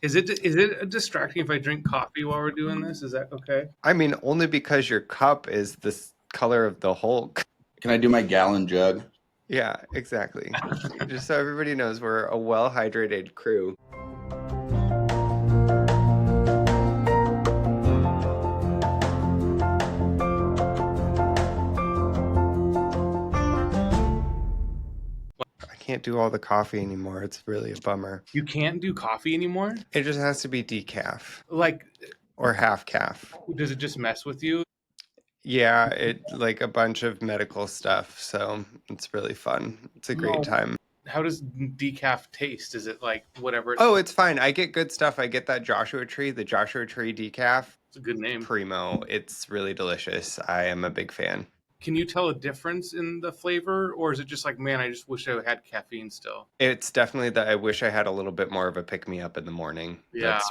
Is it distracting if I drink coffee while we're doing this? Is that okay? I mean, only because your cup is the color of the Hulk. Can I do my gallon jug? Yeah, exactly. Just so everybody knows, we're a well-hydrated crew. I can't do all the coffee anymore. It's really a bummer. You can't do coffee anymore? It just has to be decaf Like, or half calf. does it just mess with you? Yeah, it like a bunch of medical stuff, so it's really fun. It's a great No. time. How does decaf taste? Is it like whatever? Oh, it's fine. I get good stuff. I get that Joshua Tree, the Joshua Tree decaf. It's a good name. Primo. It's really delicious. I am a big fan. Can you tell a difference in the flavor, or is it just like, man, I just wish I had caffeine still? It's definitely that I wish I had a little bit more of a pick-me-up in the morning. Yeah.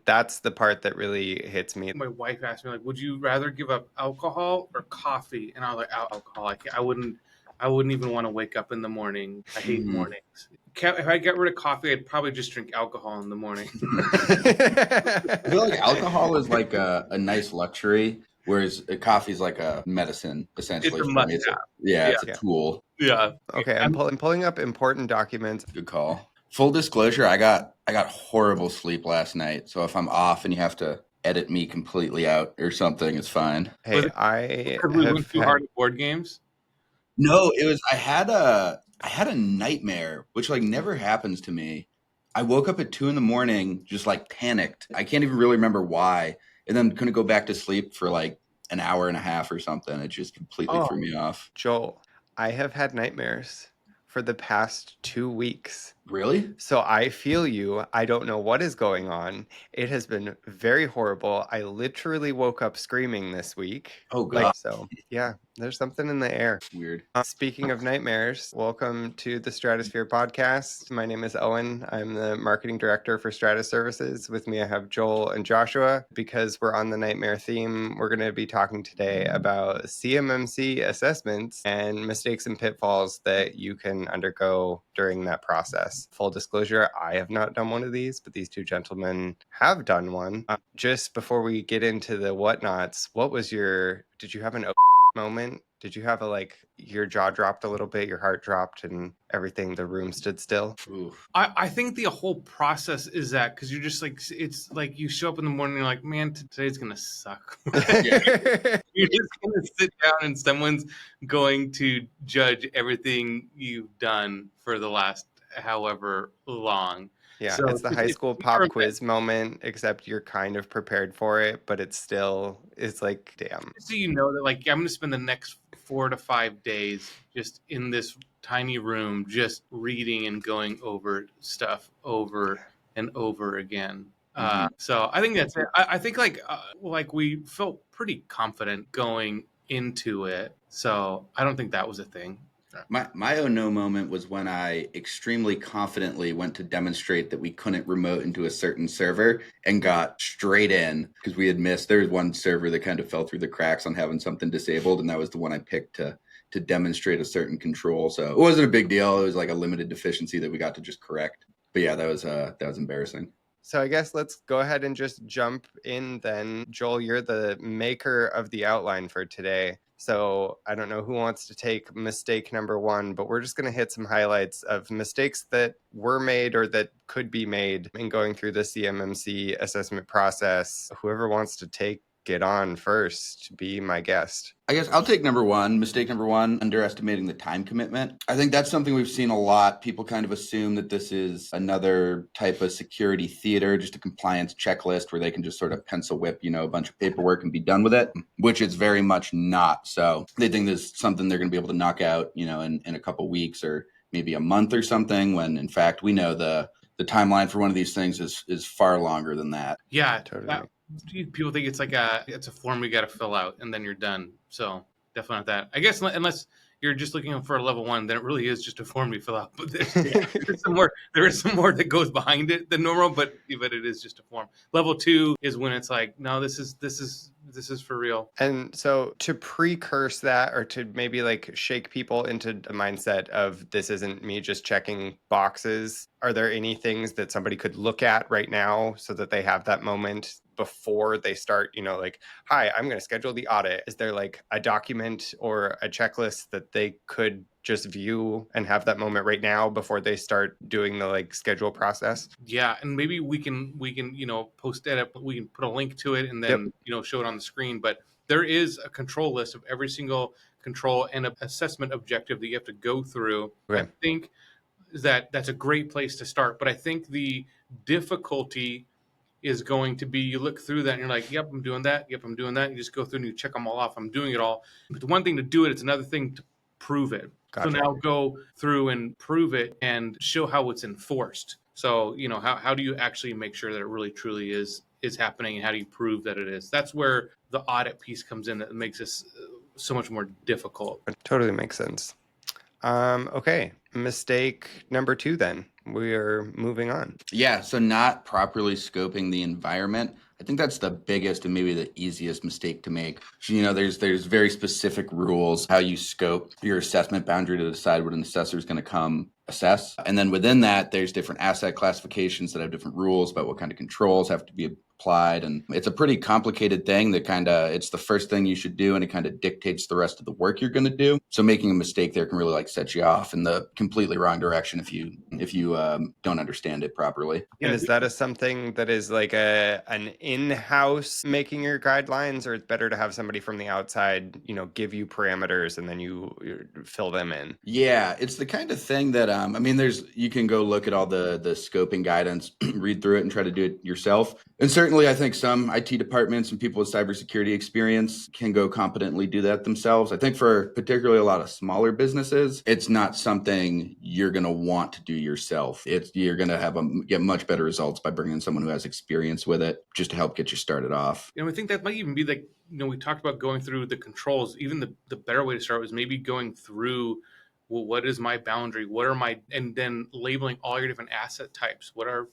That's the part that really hits me. My wife asked me, like, would you rather give up alcohol or coffee? And I was like, alcohol. I wouldn't even want to wake up in the morning. I hate mornings. If I get rid of coffee, I'd probably just drink alcohol in the morning. I feel like alcohol is like a nice luxury, whereas coffee is like a medicine, essentially. It's a must-have. It's a tool. Yeah. Okay, I'm pulling up important documents. Good call. Full disclosure, I got horrible sleep last night, so if I'm off and you have to edit me completely out or something, it's fine. Hey, I we went too hard at board games. No, it was I had a nightmare, which like never happens to me. I woke up at 2 a.m, just like panicked. I can't even really remember why, and then couldn't go back to sleep for like an hour and a half or something. It just completely threw me off. Joel, I have had nightmares for the past 2 weeks. Really? So I feel you. I don't know what is going on. It has been very horrible. I literally woke up screaming this week. Oh, God. So yeah, there's something in the air. Weird. Speaking of nightmares, welcome to the Stratus Sphere podcast. My name is Owen. I'm the marketing director for Stratus Services. With me, I have Joel and Joshua. Because we're on the nightmare theme, we're going to be talking today about CMMC assessments and mistakes and pitfalls that you can undergo during that process. Full disclosure, I have not done one of these, but these two gentlemen have done one. Just before we get into the whatnots, did you have an moment? Did you have your jaw dropped a little bit, your heart dropped and everything, the room stood still? Oof. I think the whole process is that because you're just like, it's like you show up in the morning and you're like, man, today's going to suck. You're just going to sit down and someone's going to judge everything you've done for the last however long. Yeah, so it's the high school pop quiz moment, except you're kind of prepared for it, but it's like, damn. So you know that like I'm going to spend the next 4 to 5 days just in this tiny room, just reading and going over stuff over and over again. So I think that's it. I think like we felt pretty confident going into it. So I don't think that was a thing. My oh no moment was when I extremely confidently went to demonstrate that we couldn't remote into a certain server and got straight in because we had missed. There was one server that kind of fell through the cracks on having something disabled, and that was the one I picked to demonstrate a certain control. So it wasn't a big deal. It was like a limited deficiency that we got to just correct. But yeah, that was embarrassing. So I guess let's go ahead and just jump in then. Joel, you're the maker of the outline for today. So I don't know who wants to take mistake number 1, but we're just going to hit some highlights of mistakes that were made or that could be made in going through the CMMC assessment process. Whoever wants to get on first, be my guest. I guess I'll take number 1. Mistake number 1, underestimating the time commitment. I think that's something we've seen a lot. People kind of assume that this is another type of security theater, just a compliance checklist where they can just sort of pencil whip, a bunch of paperwork and be done with it, which it's very much not. So they think there's something they're going to be able to knock out, in a couple weeks or maybe a month or something, when in fact we know the timeline for one of these things is far longer than that. Yeah, totally. People think it's like it's a form you got to fill out and then you're done. So definitely not that. I guess unless you're just looking for a level 1, then it really is just a form you fill out. But there is some more that goes behind it than normal, but it is just a form. Level 2 is when it's like, no, this is for real. And so to precurse that, or to maybe like shake people into a mindset of this isn't me just checking boxes, are there any things that somebody could look at right now so that they have that moment before they start, like, hi, I'm going to schedule the audit? Is there like a document or a checklist that they could just view and have that moment right now before they start doing the like schedule process? Yeah, and maybe we can post it up. We can put a link to it and then show it on the screen. But there is a control list of every single control and assessment objective that you have to go through. Okay. I think that's a great place to start. But I think the difficulty is going to be, you look through that and you're like, yep, I'm doing that. Yep, I'm doing that. You just go through and you check them all off. I'm doing it all. But the one thing to do it, it's another thing to prove it. Gotcha. So now go through and prove it and show how it's enforced. So, how do you actually make sure that it really truly is happening, and how do you prove that it is? That's where the audit piece comes in, that makes this so much more difficult. It totally makes sense. Okay. Mistake number 2 then. We are moving on. Yeah, so not properly scoping the environment. I think that's the biggest and maybe the easiest mistake to make. There's very specific rules how you scope your assessment boundary to decide what an assessor is going to come assess. And then within that, there's different asset classifications that have different rules about what kind of controls have to be applied. And it's a pretty complicated thing that it's the first thing you should do, and it kind of dictates the rest of the work you're going to do. So making a mistake there can really like set you off in the completely wrong direction if you don't understand it properly. And is that something that is like an in-house making your guidelines, or it's better to have somebody from the outside, give you parameters and then you fill them in? Yeah, it's the kind of thing that you can go look at all the scoping guidance, read through it, and try to do it yourself. And certainly, I think some IT departments and people with cybersecurity experience can go competently do that themselves. I think for particularly a lot of smaller businesses, it's not something you're going to want to do yourself. You're going to get much better results by bringing in someone who has experience with it, just to help get you started off. And I think that might even be like, we talked about going through the controls. Even the better way to start was maybe going through, well, what is my boundary? And then labeling all your different asset types. What are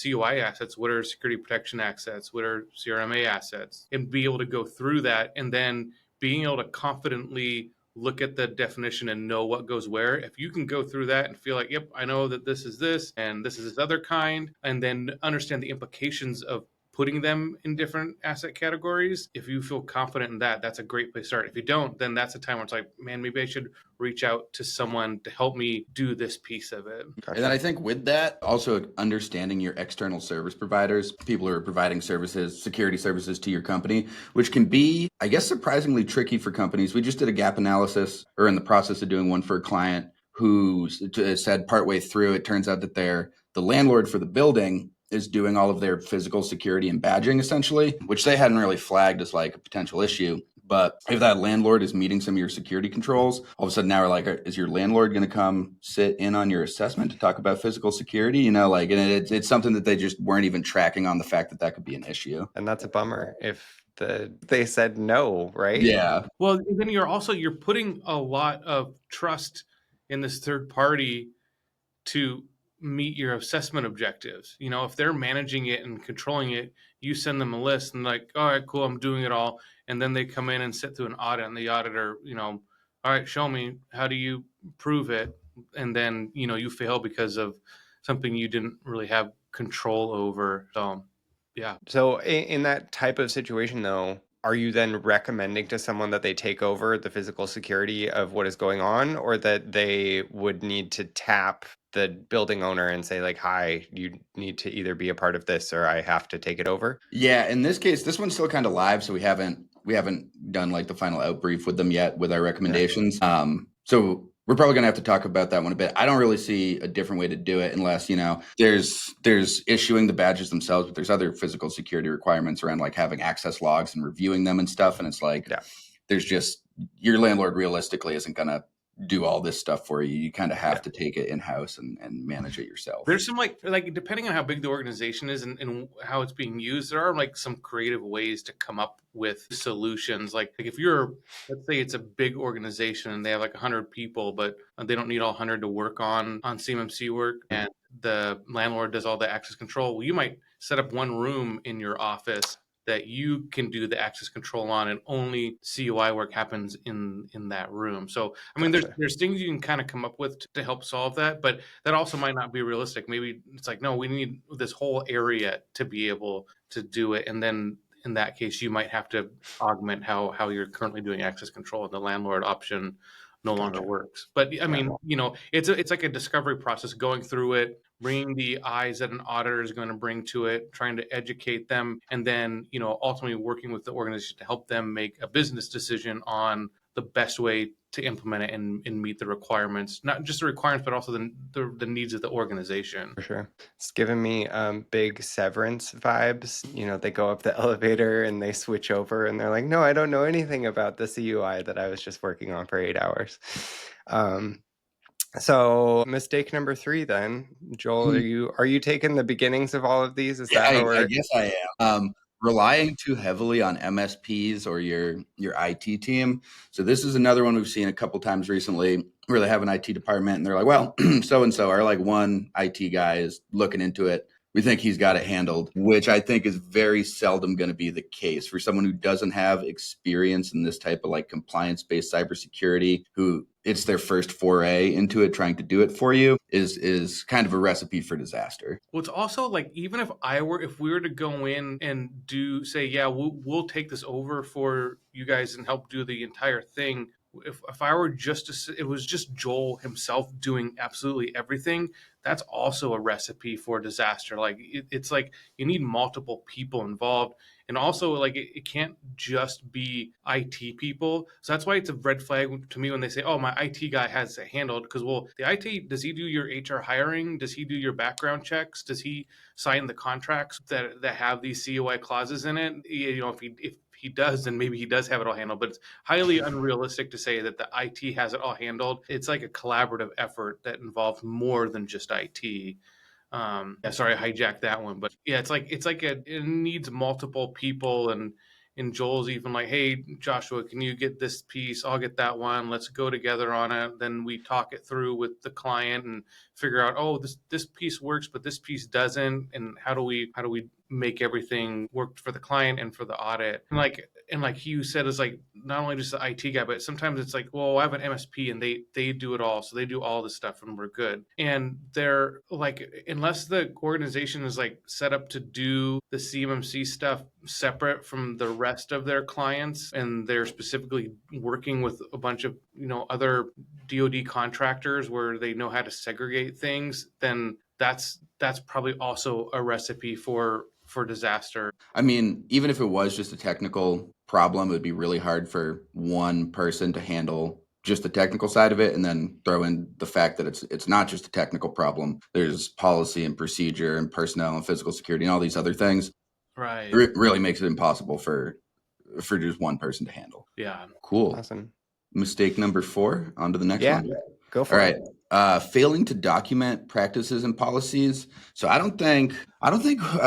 COI assets? What are security protection assets? What are CRMA assets? And be able to go through that, and then being able to confidently look at the definition and know what goes where. If you can go through that and feel like, yep, I know that this is this and this is this other kind, and then understand the implications of putting them in different asset categories. If you feel confident in that, that's a great place to start. If you don't, then that's a time where it's like, man, maybe I should reach out to someone to help me do this piece of it. And then I think with that, also understanding your external service providers, people who are providing services, security services to your company, which can be, I guess, surprisingly tricky for companies. We just did a gap analysis, or in the process of doing one for a client who said partway through, it turns out that the landlord for the building is doing all of their physical security and badging, essentially, which they hadn't really flagged as like a potential issue. But if that landlord is meeting some of your security controls, all of a sudden now we're like, is your landlord going to come sit in on your assessment to talk about physical security? And it's something that they just weren't even tracking on the fact that could be an issue. And that's a bummer if they said no, right? Yeah. Well, then you're putting a lot of trust in this third party to meet your assessment objectives. If they're managing it and controlling it, you send them a list and like, all right, cool, I'm doing it all. And then they come in and sit through an audit, and the auditor, all right, show me, how do you prove it? And then, you fail because of something you didn't really have control over. So, yeah. So in that type of situation, though, are you then recommending to someone that they take over the physical security of what is going on, or that they would need to tap the building owner and say like, hi, you need to either be a part of this or I have to take it over? Yeah, in this case, this one's still kind of live, so we haven't done like the final outbrief with them yet with our recommendations. Yeah. So we're probably going to have to talk about that one a bit. I don't really see a different way to do it unless, there's issuing the badges themselves, but there's other physical security requirements around like having access logs and reviewing them and stuff. And it's like, there's just, your landlord realistically isn't going to do all this stuff for you. You kind of have to take it in-house and manage it yourself. There's some like depending on how big the organization is and how it's being used, there are like some creative ways to come up with solutions. Like if you're, let's say it's a big organization and they have like 100 people, but they don't need all 100 to work on CMMC work, and the landlord does all the access control. Well, you might set up one room in your office that you can do the access control on, and only CUI work happens in that room. So, I mean, there's things you can kind of come up with to help solve that, but that also might not be realistic. Maybe it's like, no, we need this whole area to be able to do it. And then in that case, you might have to augment how you're currently doing access control, and the landlord option no longer works. But I mean, it's like a discovery process, going through it, bringing the eyes that an auditor is going to bring to it, trying to educate them, and then, ultimately working with the organization to help them make a business decision on the best way to implement it and meet the requirements, not just the requirements, but also the needs of the organization. For sure. It's giving me big Severance vibes. They go up the elevator and they switch over and they're like, no, I don't know anything about the CUI that I was just working on for 8 hours. So mistake number 3 then, Joel, are you taking the beginnings of all of these? Is that how I guess I am. Relying too heavily on MSPs or your IT team. So this is another one we've seen a couple times recently, where they have an IT department and they're like, well, so-and-so, our like one IT guy is looking into it. We think he's got it handled, which I think is very seldom going to be the case for someone who doesn't have experience in this type of like compliance-based cybersecurity, who it's their first foray into it, trying to do it for you is kind of a recipe for disaster. Well, it's also like, even if we were to go in and say, yeah, we'll take this over for you guys and help do the entire thing. If I were it was just Joel himself doing absolutely everything, that's also a recipe for disaster. Like it's like you need multiple people involved. And also, like, it can't just be IT people. So that's why it's a red flag to me when they say, oh, my IT guy has it handled. Because, well, the IT, does he do your HR hiring? Does he do your background checks? Does he sign the contracts that have these COI clauses in it? If he does, then maybe he does have it all handled. But it's highly unrealistic to say that the IT has it all handled. It's like a collaborative effort that involves more than just IT. Sorry, I hijacked that one, but yeah, it needs multiple people, and Joel's even like, hey, Joshua, can you get this piece? I'll get that one. Let's go together on it. Then we talk it through with the client and figure out, oh, this piece works, but this piece doesn't, and how do we make everything work for the client and for the audit? And like Hugh said, is like not only just the IT guy, but sometimes it's like, well, I have an MSP and they do it all. So they do all this stuff and we're good. And they're like, unless the organization is like set up to do the CMMC stuff separate from the rest of their clients, and they're specifically working with a bunch of, other DoD contractors where they know how to segregate things, then that's probably also a recipe for disaster. I mean, even if it was just a technical problem, it would be really hard for one person to handle just the technical side of it, and then throw in the fact that it's not just a technical problem. There's policy and procedure and personnel and physical security and all these other things. Right. It really makes it impossible for just one person to handle. Yeah. Cool. Awesome. Mistake number 4. On to the next one. Go for it. All right. Failing to document practices and policies. So I don't think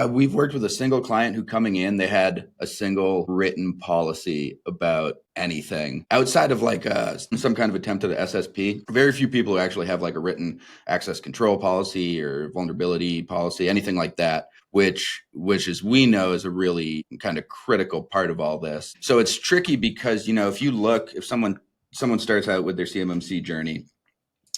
we've worked with a single client who, coming in, they had a single written policy about anything outside of like some kind of attempt at an SSP. Very few people who actually have like a written access control policy or vulnerability policy, anything like that, which as we know is a really kind of critical part of all this. So it's tricky because, if someone starts out with their CMMC journey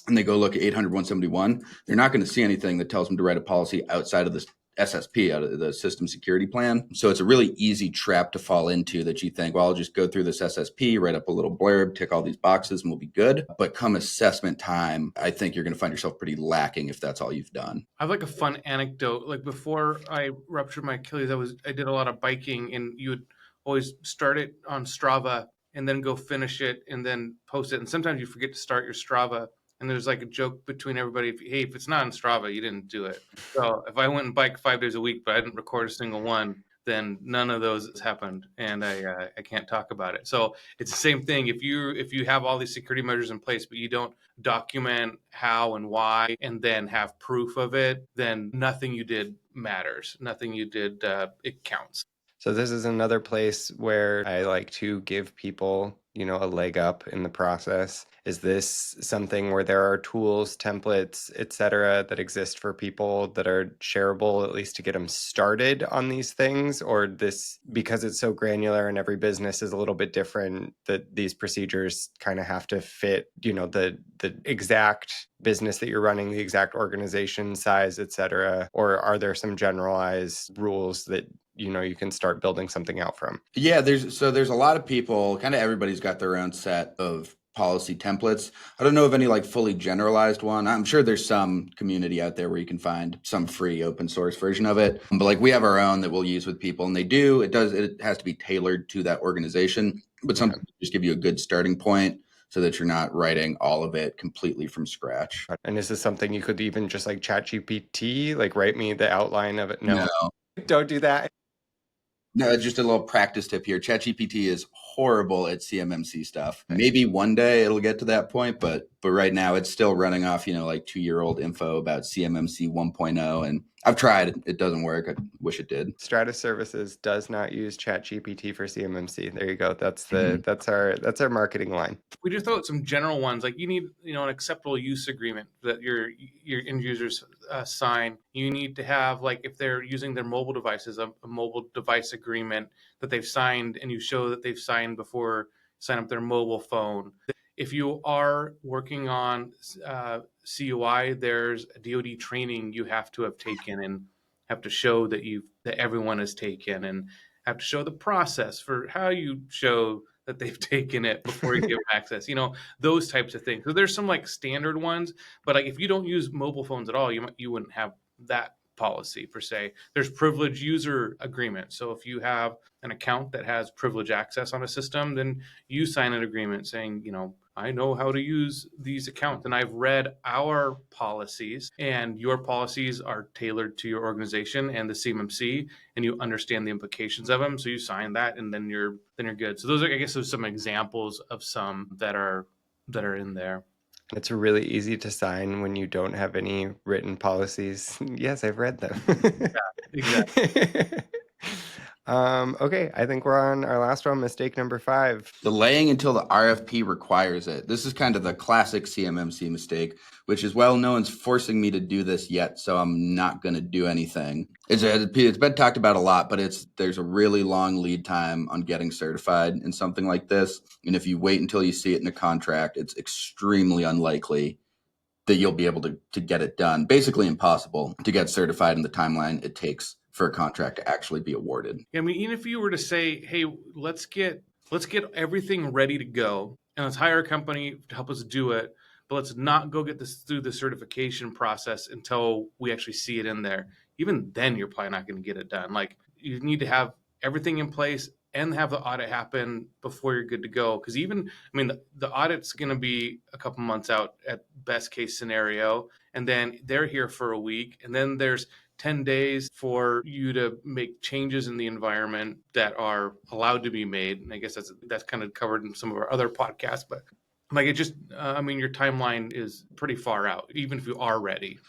and they go look at 800-171, they're not going to see anything that tells them to write a policy outside of this SSP, out of the system security plan. So it's a really easy trap to fall into, that you think, well, I'll just go through this SSP, write up a little blurb, tick all these boxes, and we'll be good. But come assessment time, I think you're going to find yourself pretty lacking if that's all you've done. I have like a fun anecdote. Like before I ruptured my Achilles, I did a lot of biking, and you would always start it on Strava and then go finish it and then post it. And sometimes you forget to start your Strava. And there's like a joke between everybody. If it's not on Strava, you didn't do it. So if I went and biked 5 days a week, but I didn't record a single one, then none of those happened, and I can't talk about it. So it's the same thing. If you have all these security measures in place, but you don't document how and why, and then have proof of it, then nothing you did matters. Nothing you did it counts. So this is another place where I like to give people, a leg up in the process. Is this something where there are tools, templates, etc., that exist for people that are shareable, at least to get them started on these things? Or this, because it's so granular and every business is a little bit different, that these procedures kind of have to fit, the exact business that you're running, the exact organization size, etc.? Or are there some generalized rules that you can start building something out from? Yeah, there's a lot of people, kind of everybody's got their own set of policy templates. I don't know of any like fully generalized one. I'm sure there's some community out there where you can find some free open source version of it. But like we have our own that we'll use with people, and it has to be tailored to that organization. But some just give you a good starting point so that you're not writing all of it completely from scratch. And is this something you could even just like ChatGPT, like write me the outline of it? No. Don't do that. No, just a little practice tip here. ChatGPT is horrible at CMMC stuff. Maybe one day it'll get to that point, but right now it's still running off, like 2-year-old info about CMMC 1.0. And I've tried. It doesn't work. I wish it did. Stratus Services does not use ChatGPT for CMMC. There you go. That's our marketing line. We just throw out some general ones, like you need, an acceptable use agreement that your end users sign. You need to have, like, if they're using their mobile devices, a mobile device agreement that they've signed, and you show that they've signed before sign up their mobile phone. If you are working on CUI, there's a DoD training you have to have taken and have to show that everyone has taken, and have to show the process for how you show that they've taken it before you give them access, those types of things. So there's some like standard ones, but like if you don't use mobile phones at all, you wouldn't have that policy per se. There's privileged user agreement. So if you have an account that has privileged access on a system, then you sign an agreement saying, I know how to use these accounts, and I've read our policies, and your policies are tailored to your organization and the CMMC, and you understand the implications of them. So you sign that, and then you're good. So those are, I guess, some examples of some that are in there. It's really easy to sign when you don't have any written policies. Yes, I've read them. Yeah, exactly. Okay, I think we're on our last one, mistake number 5. Delaying until the RFP requires it. This is kind of the classic CMMC mistake, which is, well, no one's forcing me to do this yet, so I'm not going to do anything. It's been talked about a lot, but there's a really long lead time on getting certified in something like this. And if you wait until you see it in a contract, it's extremely unlikely that you'll be able to get it done. Basically impossible to get certified in the timeline it takes for a contract to actually be awarded. I mean, even if you were to say, hey, let's get everything ready to go, and let's hire a company to help us do it, but let's not go get this through the certification process until we actually see it in there. Even then, you're probably not going to get it done. Like, you need to have everything in place and have the audit happen before you're good to go. Because the audit's going to be a couple months out at best case scenario, and then they're here for a week, and then there's 10 days for you to make changes in the environment that are allowed to be made. And I guess that's kind of covered in some of our other podcasts, but like it just, your timeline is pretty far out, even if you are ready.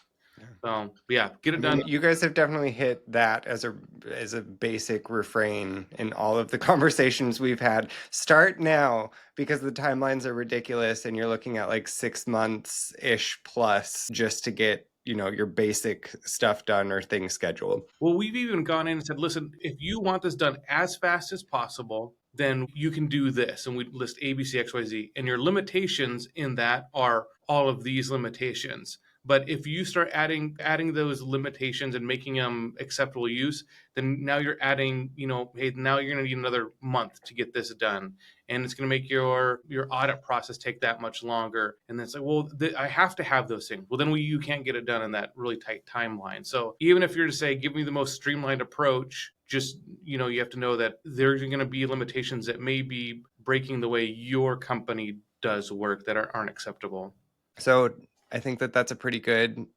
So yeah, get it done. You guys have definitely hit that as a basic refrain in all of the conversations we've had. Start now, because the timelines are ridiculous, and you're looking at like 6 months ish plus just to get your basic stuff done or things scheduled. Well, we've even gone in and said, listen, if you want this done as fast as possible, then you can do this. And we list A, B, C, X, Y, Z. And your limitations in that are all of these limitations. But if you start adding those limitations and making them acceptable use, then now you're adding, hey, now you're going to need another month to get this done. And it's going to make your audit process take that much longer. And then it's like, well, I have to have those things. Well, then you can't get it done in that really tight timeline. So even if you're to say, give me the most streamlined approach, just, you have to know that there's going to be limitations that may be breaking the way your company does work that aren't acceptable. So I think that's a pretty good,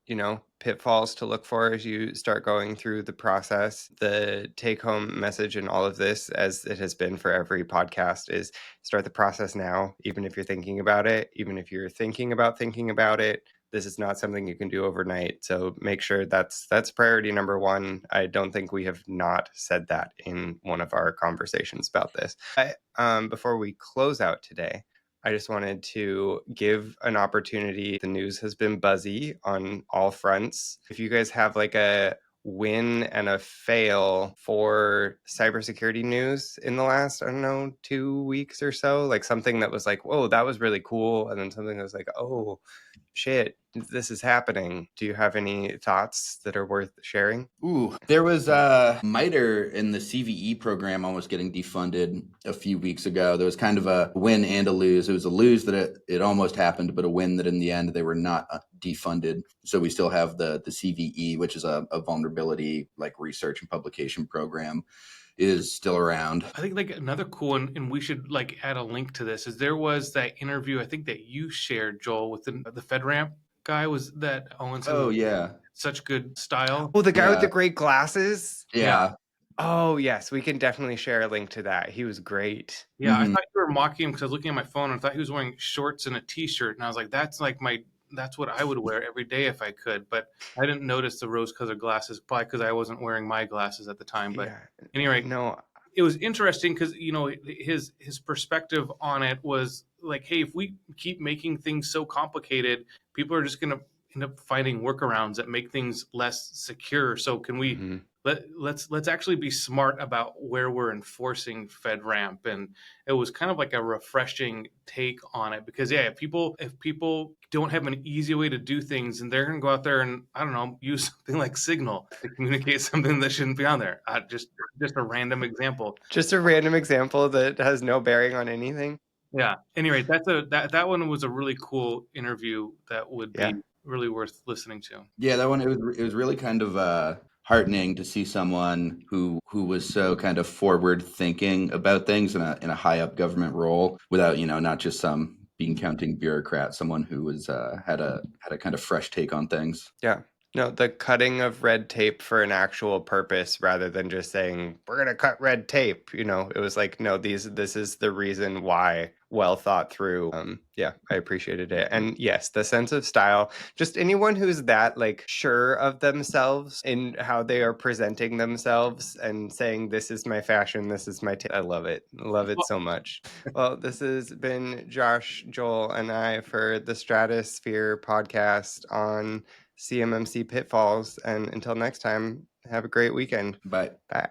pitfalls to look for as you start going through the process. The take-home message in all of this, as it has been for every podcast, is start the process now, even if you're thinking about it, even if you're thinking about it. This is not something you can do overnight. So make sure that's priority number one. I don't think we have not said that in one of our conversations about this. Before we close out today, I just wanted to give an opportunity. The news has been buzzy on all fronts. If you guys have like a win and a fail for cybersecurity news in the last, 2 weeks or so, like something that was like, whoa, that was really cool. And then something that was like, oh, shit, this is happening. Do you have any thoughts that are worth sharing? Ooh, there was MITRE in the CVE program almost getting defunded a few weeks ago. There was kind of a win and a lose. It was a lose that it almost happened, but a win that in the end they were not defunded. So we still have the CVE, which is a vulnerability like research and publication program, is still around. I think like another cool one, and we should like add a link to this, is there was that interview I think that you shared, Joel, with the FedRAMP guy. Was that Owen? Oh yeah, such good style. Oh, the guy with the great glasses? Yeah. Oh, yes. We can definitely share a link to that. He was great. Yeah, I thought you were mocking him because I was looking at my phone and I thought he was wearing shorts and a t-shirt, and I was like, that's what I would wear every day if I could. But I didn't notice the rose-colored glasses, probably because I wasn't wearing my glasses at the time. But anyway, no, it was interesting because his perspective on it was like, hey, if we keep making things so complicated, people are just going to end up finding workarounds that make things less secure. So can we let's actually be smart about where we're enforcing FedRAMP? And it was kind of like a refreshing take on it because if people don't have an easy way to do things, and they're going to go out there and I don't know, use something like Signal to communicate something that shouldn't be on there. Just a random example. Just a random example that has no bearing on anything. Yeah. Anyway, that one was a really cool interview that would be really worth listening to. Yeah, that one it was really kind of heartening to see someone who was so kind of forward thinking about things in a high up government role without not just some bean counting bureaucrat, someone who was had a kind of fresh take on things. Yeah. No, the cutting of red tape for an actual purpose rather than just saying, we're going to cut red tape. It was like, no, this is the reason why, well thought through. I appreciated it. And yes, the sense of style, just anyone who's that like sure of themselves in how they are presenting themselves and saying, this is my fashion, this is my I love it. I love it so much. Well, this has been Josh, Joel, and I for the Stratus Sphere podcast on CMMC Pitfalls. And until next time, have a great weekend. Bye. Bye.